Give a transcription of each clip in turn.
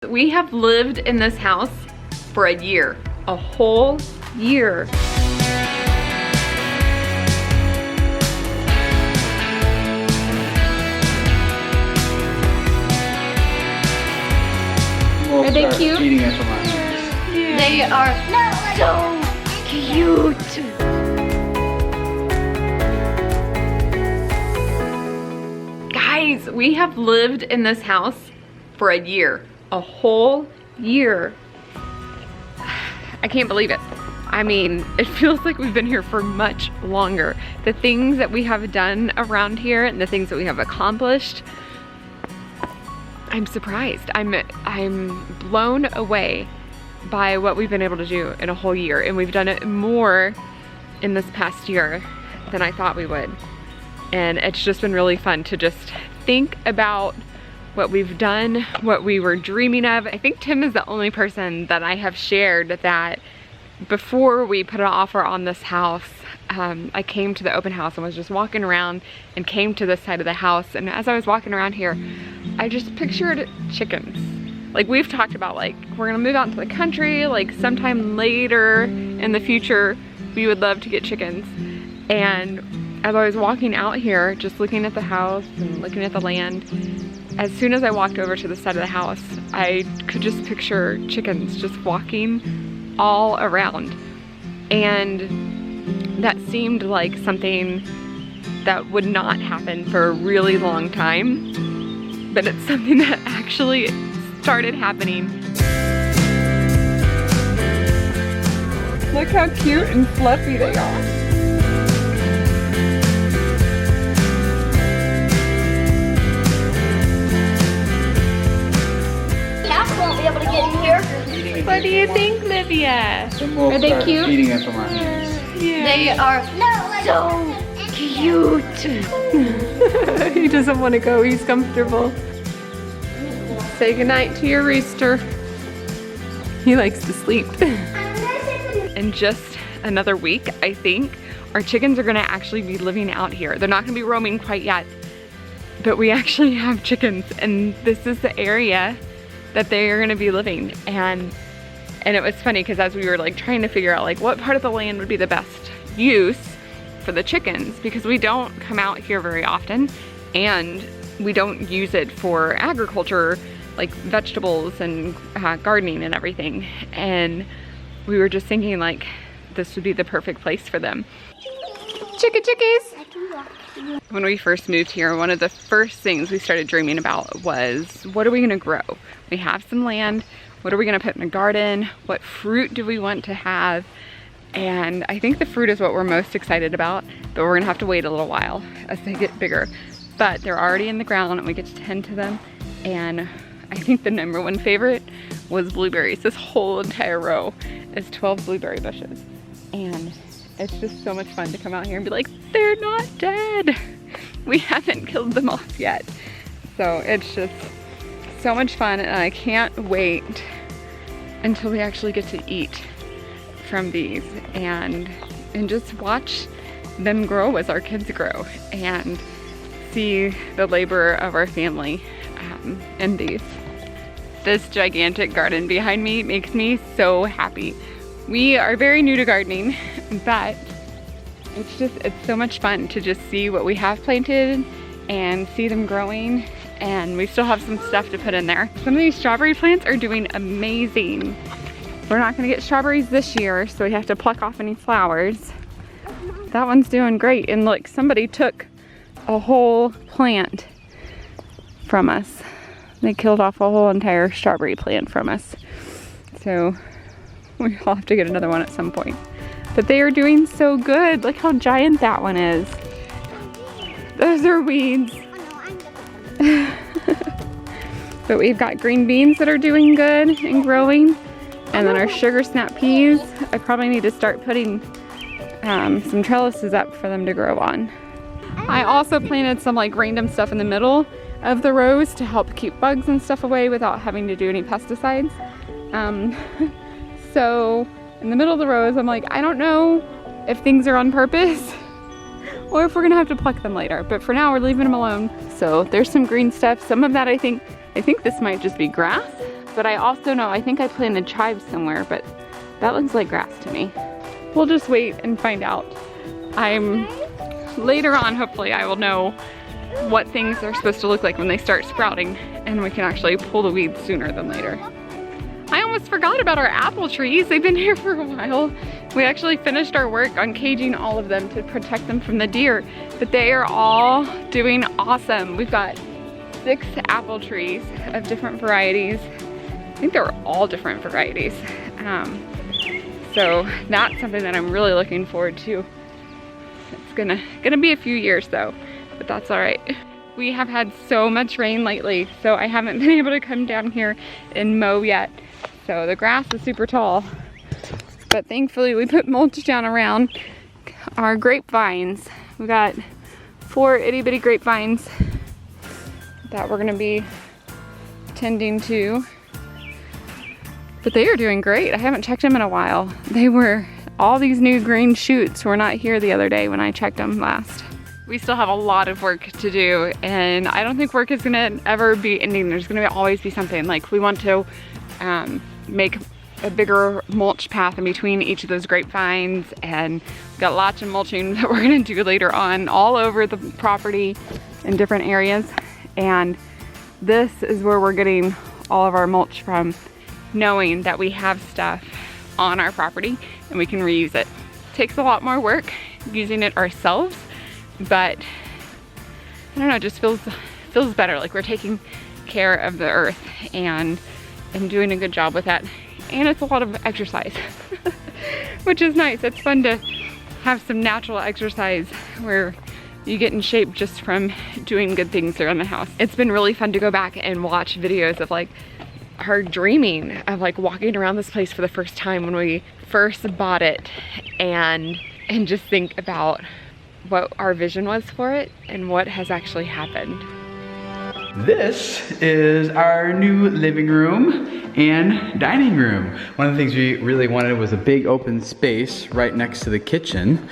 We have lived in this house for a year, a whole year. Are they cute? Eating it from our hands. Yeah. They are so cute. Guys, we have lived in this house for a year, a whole year. I can't believe it. I mean, it feels like we've been here for much longer. The things that we have done around here and the things that we have accomplished, I'm surprised. I'm blown away by what we've been able to do in a whole year, and we've done it more in this past year than I thought we would. And it's just been really fun to just think about what we've done, what we were dreaming of. I think Tim is the only person that I have shared that before we put an offer on this house, I came to the open house and was just walking around and came to this side of the house. And as I was walking around here, I just pictured chickens. Like, we've talked about, like, we're gonna move out into the country, like sometime later in the future, we would love to get chickens. And as I was walking out here, just looking at the house and looking at the land, as soon as I walked over to the side of the house, I could just picture chickens just walking all around. And that seemed like something that would not happen for a really long time, but it's something that actually started happening. Look how cute and fluffy they are. Won't be able to get in here. What do you think, Livia? Are they cute? Eating it from our hands. Yeah. They are so cute. He doesn't want to go, he's comfortable. Say goodnight to your rooster. He likes to sleep. In just another week, I think, our chickens are gonna actually be living out here. They're not gonna be roaming quite yet, but we actually have chickens, and this is the area that they are gonna be living. And it was funny because as we were like trying to figure out like what part of the land would be the best use for the chickens, because we don't come out here very often and we don't use it for agriculture, like vegetables and gardening and everything. And we were just thinking like this would be the perfect place for them. Chickies! When we first moved here, one of the first things we started dreaming about was, what are we gonna grow? We have some land, what are we gonna put in a garden? What fruit do we want to have? And I think the fruit is what we're most excited about, but we're gonna have to wait a little while as they get bigger. But they're already in the ground and we get to tend to them. And I think the #1 favorite was blueberries. This whole entire row is 12 blueberry bushes. And it's just so much fun to come out here and be like, they're not dead. We haven't killed them off yet. So it's just so much fun, and I can't wait until we actually get to eat from these and just watch them grow as our kids grow and see the labor of our family in these. This gigantic garden behind me makes me so happy. We are very new to gardening, but it's so much fun to just see what we have planted and see them growing, and we still have some stuff to put in there. Some of these strawberry plants are doing amazing. We're not gonna get strawberries this year, so we have to pluck off any flowers. That one's doing great, and look, somebody took a whole plant from us. They killed off a whole entire strawberry plant from us. So we'll have to get another one at some point. But they are doing so good. Look how giant that one is. Those are weeds. But we've got green beans that are doing good and growing. And then our sugar snap peas, I probably need to start putting some trellises up for them to grow on. I also planted some like random stuff in the middle of the rows to help keep bugs and stuff away without having to do any pesticides. So in the middle of the rows, I'm like, I don't know if things are on purpose or if we're gonna have to pluck them later. But for now, we're leaving them alone. So there's some green stuff. Some of that I think this might just be grass. but I also know, I think I planted chives somewhere, but that looks like grass to me. We'll just wait and find out. Later on, hopefully, I will know what things are supposed to look like when they start sprouting, and we can actually pull the weeds sooner than later. I almost forgot about our apple trees. They've been here for a while. We actually finished our work on caging all of them to protect them from the deer, but they are all doing awesome. We've got 6 apple trees of different varieties. I think they're all different varieties. So that's something that I'm really looking forward to. It's gonna be a few years though, but that's all right. We have had so much rain lately, so I haven't been able to come down here and mow yet. So the grass is super tall, but thankfully we put mulch down around our grapevines. We got 4 itty bitty grapevines that we're gonna be tending to. But they are doing great. I haven't checked them in a while. All these new green shoots were not here the other day when I checked them last. We still have a lot of work to do, and I don't think work is gonna ever be ending. There's gonna always be something. Like, we want to make a bigger mulch path in between each of those grapevines, and we've got lots of mulching that we're gonna do later on all over the property in different areas. And this is where we're getting all of our mulch from, knowing that we have stuff on our property and we can reuse it. It takes a lot more work using it ourselves, but I don't know, it just feels better, like we're taking care of the earth and doing a good job with that. And it's a lot of exercise, which is nice. It's fun to have some natural exercise where you get in shape just from doing good things around the house. It's been really fun to go back and watch videos of like her dreaming of like walking around this place for the first time when we first bought it, and just think about what our vision was for it and what has actually happened. This is our new living room and dining room. One of the things we really wanted was a big open space right next to the kitchen,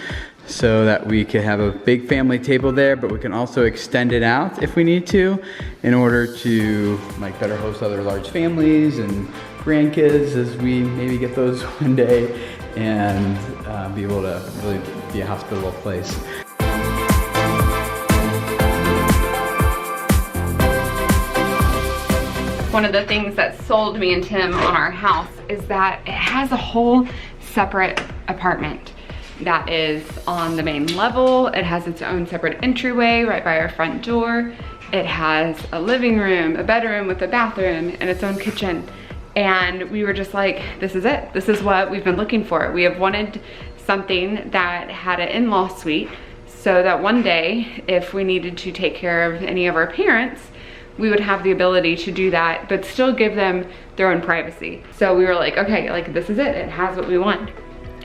so that we could have a big family table there, but we can also extend it out if we need to, in order to like better host other large families and grandkids as we maybe get those one day, and be able to really be a hospitable place. One of the things that sold me and Tim on our house is that it has a whole separate apartment that is on the main level. It has its own separate entryway right by our front door. It has a living room, a bedroom with a bathroom, and its own kitchen. And we were just like, this is it. This is what we've been looking for. We have wanted something that had an in-law suite, so that one day, if we needed to take care of any of our parents, we would have the ability to do that, but still give them their own privacy. So we were like, okay, like this is it. It has what we want.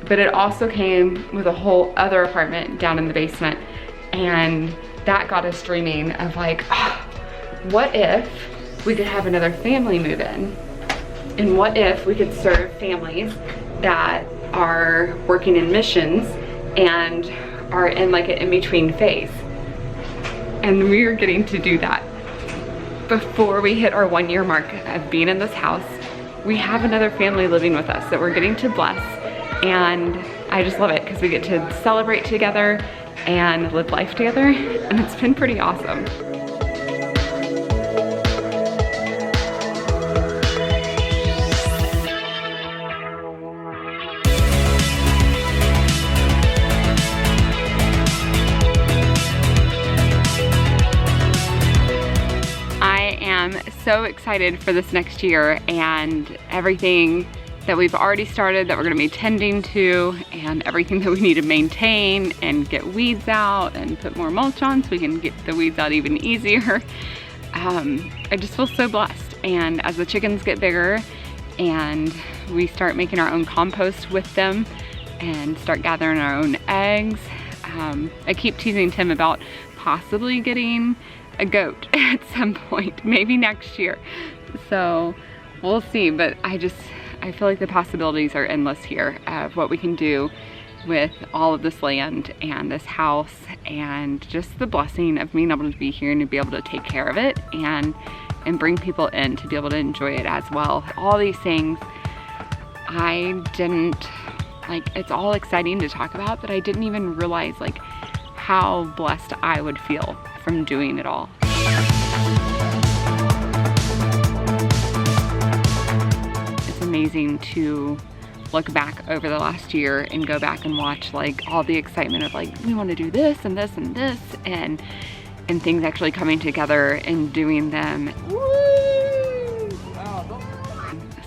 But it also came with a whole other apartment down in the basement, and that got us dreaming of like, oh, what if we could have another family move in? And what if we could serve families that are working in missions and are in like an in-between phase? And we are getting to do that. Before we hit our 1-year mark of being in this house, we have another family living with us that we're getting to bless. And I just love it because we get to celebrate together and live life together, and it's been pretty awesome. I am so excited for this next year and everything that we've already started that we're gonna be tending to, and everything that we need to maintain and get weeds out and put more mulch on so we can get the weeds out even easier. I just feel so blessed. And as the chickens get bigger and we start making our own compost with them and start gathering our own eggs, I keep teasing Tim about possibly getting a goat at some point, maybe next year. So we'll see, but I feel like the possibilities are endless here of what we can do with all of this land and this house, and just the blessing of being able to be here and to be able to take care of it and and bring people in to be able to enjoy it as well. All these things I didn't, like, it's all exciting to talk about, but I didn't even realize like how blessed I would feel from doing it all. It's amazing to look back over the last year and go back and watch like all the excitement of like, we want to do this and this and this, and things actually coming together and doing them.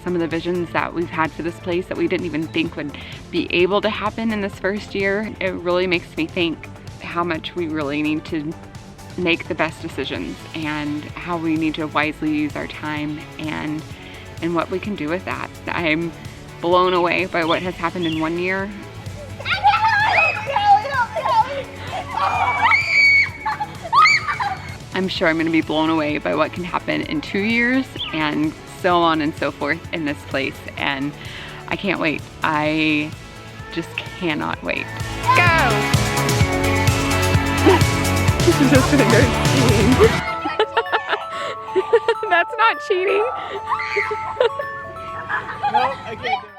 Some of the visions that we've had for this place that we didn't even think would be able to happen in this first year, it really makes me think how much we really need to make the best decisions and how we need to wisely use our time and what we can do with that. I'm blown away by what has happened in 1 year. I'm sure I'm going to be blown away by what can happen in 2 years, and so on and so forth in this place, and I can't wait. I just cannot wait. Go! I'm just gonna go skiing. That's not cheating. No, I can't do it.